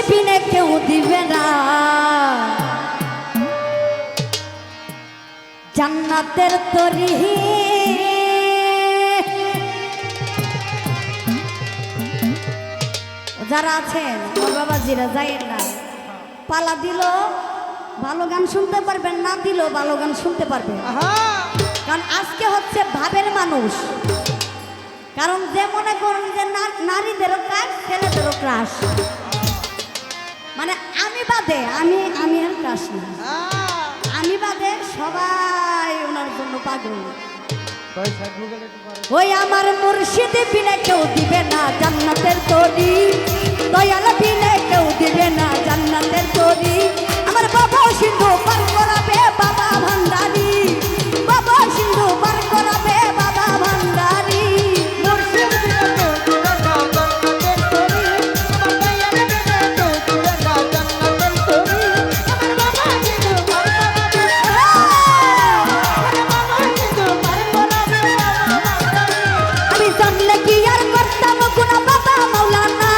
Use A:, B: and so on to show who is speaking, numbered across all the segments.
A: বিনে কেউ দিবে না জান্নাতের তরি। যারা আছেন আমার বাবাজিরা যাইয়েন না, পালা দিল ভালো গান শুনতে পারবেন, না দিল ভালো গান শুনতে পারবেন। কারণ আজকে হচ্ছে ভাবের মানুষ। কারণ যে মনে করেন যে নারীদেরও ক্রাশ, ছেলেদেরও ক্রাশ, মানে আমি বাদে আমি আর ক্রাশ না, আমি বাদে সবাই ওনার জন্য পাগল। ওই আমার মুর্শিদ বিনে কেউ দিবে না জান্নাতের তরি, দয়াল বিনে কেউ দিবে না জান্নাতের তরি। আমার বাবা সিন্ধু পার করাবে বাবা ভান্ডারি, বাবা সিন্ধু পার করাবে বাবা ভান্ডারি। আমি জানলে কি আর করতাম না বাবা মাওলানা,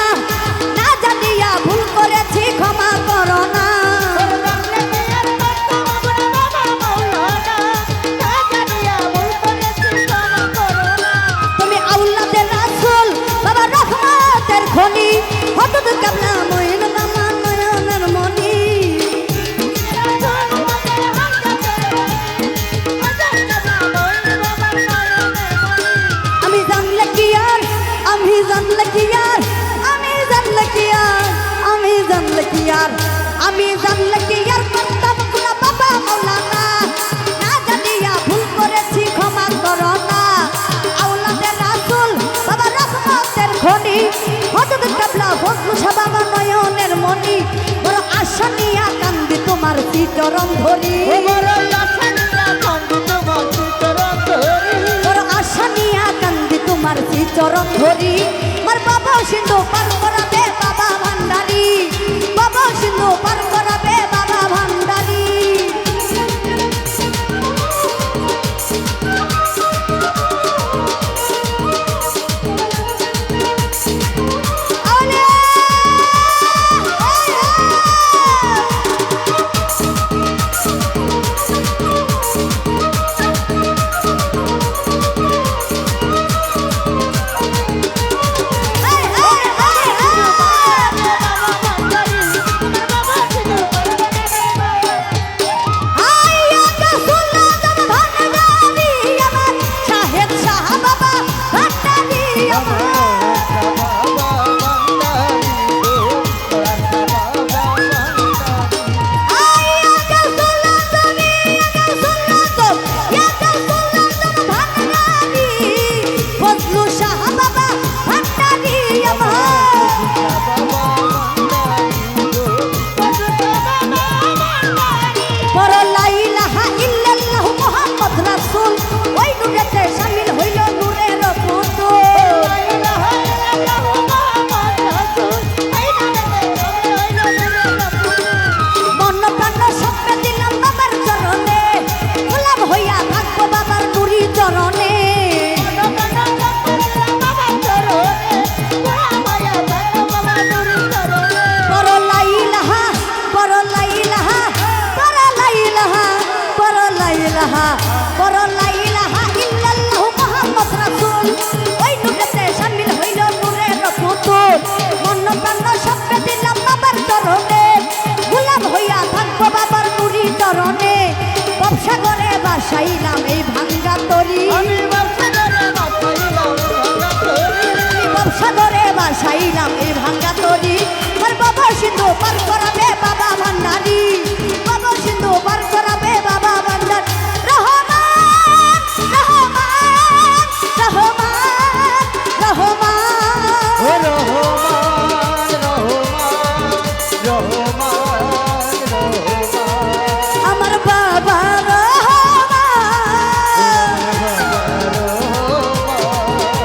A: না জানিয়া ভুল করেছি ক্ষমা করো না। আওলাদে রাসূল বাবা রহমতের খনি, হযরত কাবলা ফজলু শাহ বাবা নয়নের মনি। বড় আশা নিয়া কান্দি তোমার চরণ ধরি, বড় আশা নিয়া কান্দি তোমার চরণ ধরি। আমার বাবা সিন্ধু পার করাবে বাবা ভান্ডারি, বাবা সিন্ধু পার করাবে বাবা ভান্ডারি। বাসাইলাম এই ভাঙ্গা তরি, আমি ব্যবসা করে বাসাইলাম এই ভাঙ্গা তরি। আমার বাবা সিন্ধু পার করাবে বাবা ভান্ডারি, বাবা সিন্ধু পার করাবে বাবা ভান্ডারি। রহমান রহমান রহমান রহমান আমার বাবা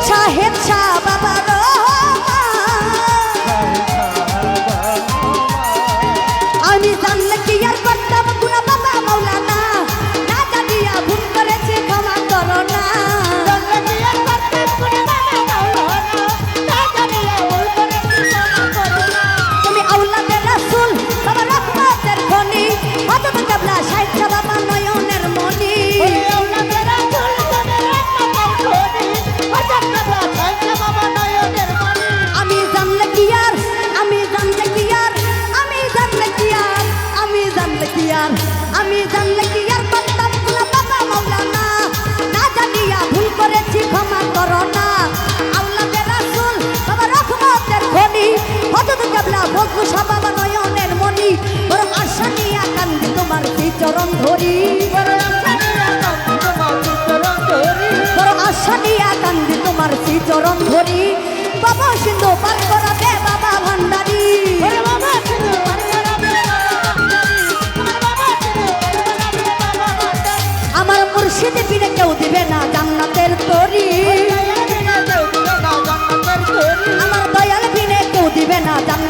A: শাহেদ শাহ বাবা রহমান।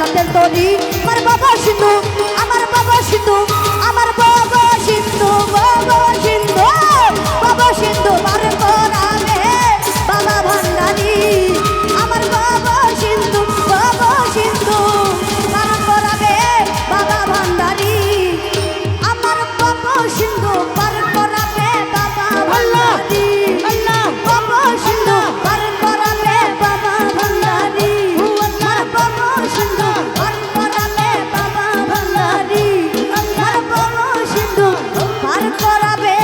A: রক্তের তরি আমার বাবা সিন্ধু আমার বাবা সিন্ধু আমার বাবা সিন্ধু বাবা সিন্ধু বাবা সিন্ধু পার করাবে বাবা ভান্ডারি আমার বাবা সিন্ধু পার করাবে বাবা ভান্ডারি আমার বাবা সিন্ধু পার করাবে বাবা ভান্ডারি বাবা সিন্ধু পার করাবে বাবা ভান্ডারি আমার বাবা সিন্ধু পার করাবে বাবা ভান্ডারি আমার বাবা সিন্ধু পার করাবে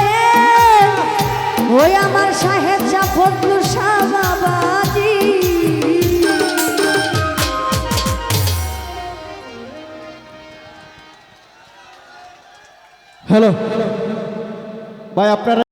A: ওই আমার সাহেব জাফরুল শাহ বাবাজি।
B: হ্যালো ভাই, আপনারা